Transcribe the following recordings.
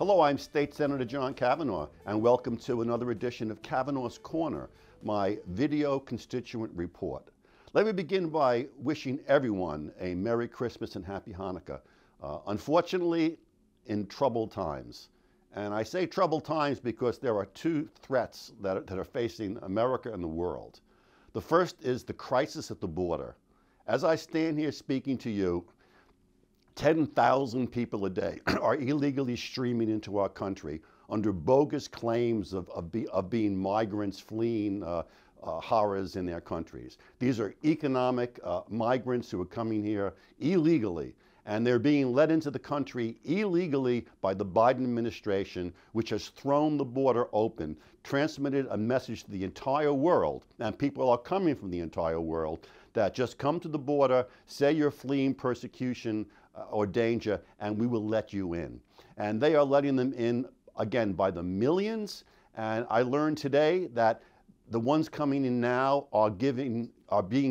Hello, I'm State Senator John Kavanagh, and welcome to another edition of Kavanagh's Corner, my video constituent report. Let me begin by wishing everyone a Merry Christmas and Happy Hanukkah. Unfortunately, in troubled times. And I say troubled times because there are two threats that are facing America and the world. The first is the crisis at the border. As I stand here speaking to you, 10,000 people a day are illegally streaming into our country under bogus claims of being migrants fleeing horrors in their countries. These are economic migrants who are coming here illegally, and they're being let into the country illegally by the Biden administration, which has thrown the border open, transmitted a message to the entire world, and people are coming from the entire world, that just come to the border, say you're fleeing persecution or danger, and we will let you in. And they are letting them in, again, by the millions. And I learned today that the ones coming in now are being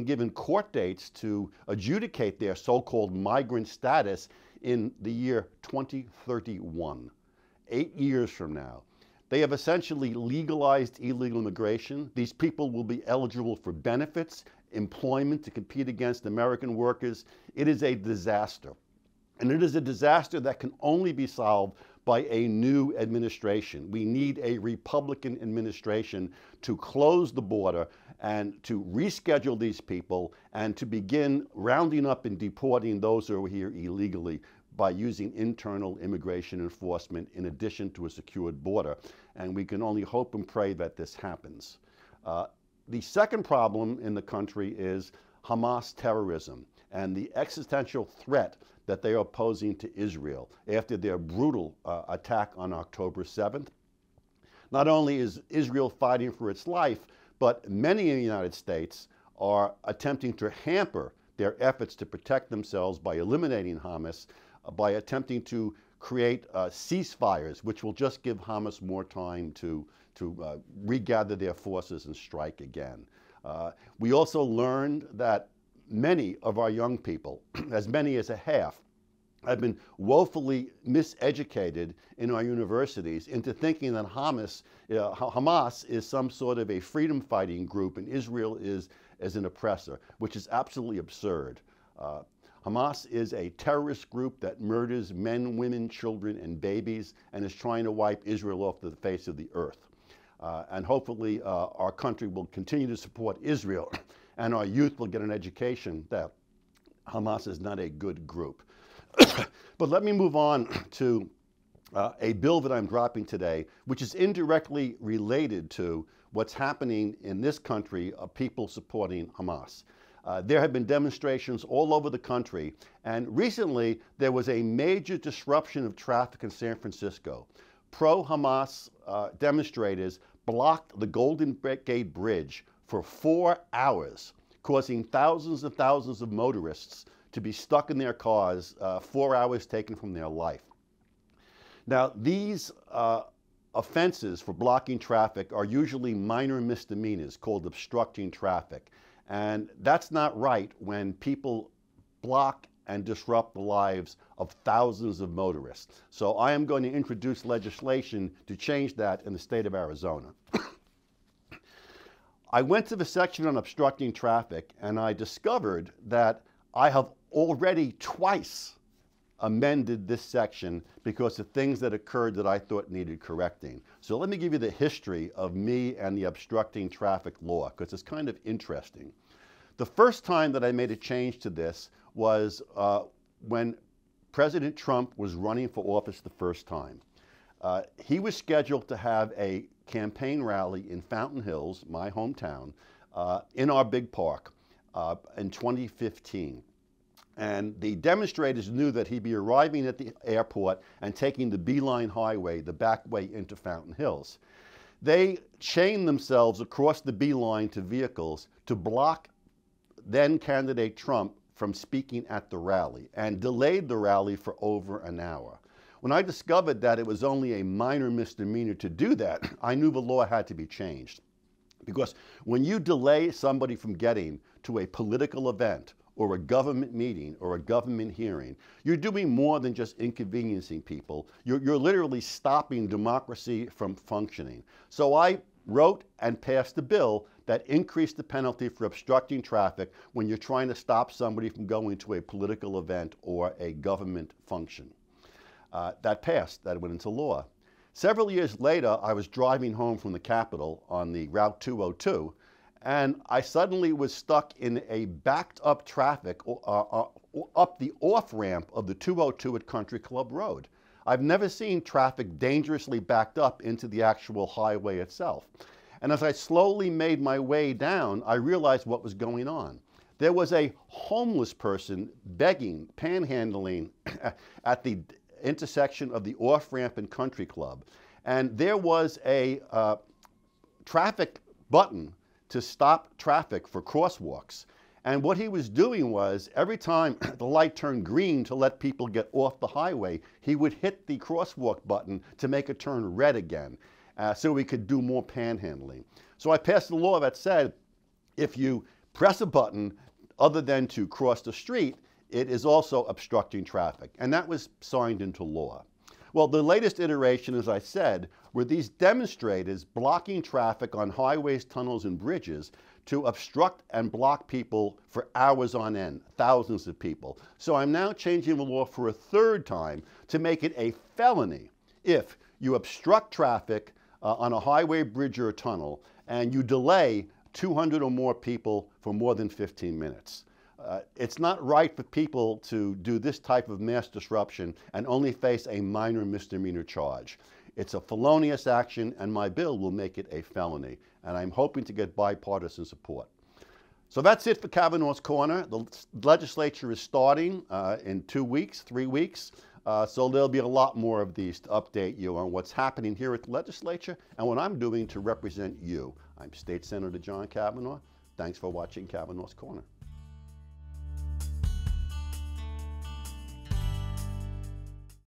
given court dates to adjudicate their so-called migrant status in the year 2031, 8 years from now. They have essentially legalized illegal immigration. These people will be eligible for benefits, employment to compete against American workers. It is a disaster. And it is a disaster that can only be solved by a new administration. We need a Republican administration to close the border and to reschedule these people and to begin rounding up and deporting those who are here illegally by using internal immigration enforcement in addition to a secured border. And we can only hope and pray that this happens. The second problem in the country is Hamas terrorism and the existential threat that they are posing to Israel after their brutal attack on October 7th. Not only is Israel fighting for its life, but many in the United States are attempting to hamper their efforts to protect themselves by eliminating Hamas, by attempting to create ceasefires, which will just give Hamas more time to regather their forces and strike again. We also learned that many of our young people, as many as a half, have been woefully miseducated in our universities into thinking that Hamas is some sort of a freedom-fighting group and Israel is an oppressor, which is absolutely absurd. Hamas is a terrorist group that murders men, women, children, and babies and is trying to wipe Israel off the face of the earth. And hopefully our country will continue to support Israel and our youth will get an education that Hamas is not a good group. But let me move on to a bill that I'm dropping today, which is indirectly related to what's happening in this country of people supporting Hamas. There have been demonstrations all over the country, and recently there was a major disruption of traffic in San Francisco. Pro-Hamas demonstrators blocked the Golden Gate Bridge for 4 hours, causing thousands and thousands of motorists to be stuck in their cars, 4 hours taken from their life. Now, these offenses for blocking traffic are usually minor misdemeanors called obstructing traffic. And that's not right when people block and disrupt the lives of thousands of motorists. So I am going to introduce legislation to change that in the state of Arizona. I went to the section on obstructing traffic and I discovered that I have already twice amended this section because of things that occurred that I thought needed correcting. So let me give you the history of me and the obstructing traffic law, because it's kind of interesting. The first time that I made a change to this was when President Trump was running for office the first time. He was scheduled to have a campaign rally in Fountain Hills, my hometown, in our big park in 2015. And the demonstrators knew that he'd be arriving at the airport and taking the Beeline Highway, the back way into Fountain Hills. They chained themselves across the Beeline to vehicles to block then candidate Trump from speaking at the rally and delayed the rally for over an hour. When I discovered that it was only a minor misdemeanor to do that, I knew the law had to be changed. Because when you delay somebody from getting to a political event or a government meeting or a government hearing, you're doing more than just inconveniencing people. You're literally stopping democracy from functioning. So I wrote and passed a bill that increased the penalty for obstructing traffic when you're trying to stop somebody from going to a political event or a government function. That passed, that went into law. Several years later, I was driving home from the Capitol on the Route 202, and I suddenly was stuck in a backed up traffic up the off-ramp of the 202 at Country Club Road. I've never seen traffic dangerously backed up into the actual highway itself. And as I slowly made my way down, I realized what was going on. There was a homeless person begging, panhandling at the intersection of the off-ramp and Country Club. And there was a traffic button to stop traffic for crosswalks. And what he was doing was, every time the light turned green to let people get off the highway, he would hit the crosswalk button to make it turn red again, so we could do more panhandling. So I passed a law that said, if you press a button other than to cross the street, it is also obstructing traffic. And that was signed into law. Well, the latest iteration, as I said, were these demonstrators blocking traffic on highways, tunnels, and bridges to obstruct and block people for hours on end, thousands of people. So I'm now changing the law for a third time to make it a felony if you obstruct traffic on a highway, bridge, or a tunnel, and you delay 200 or more people for more than 15 minutes. It's not right for people to do this type of mass disruption and only face a minor misdemeanor charge. It's a felonious action, and my bill will make it a felony. And I'm hoping to get bipartisan support. So that's it for Kavanagh's Corner. The legislature is starting in 2 weeks, 3 weeks. So there'll be a lot more of these to update you on what's happening here at the legislature and what I'm doing to represent you. I'm State Senator John Kavanagh. Thanks for watching Kavanagh's Corner.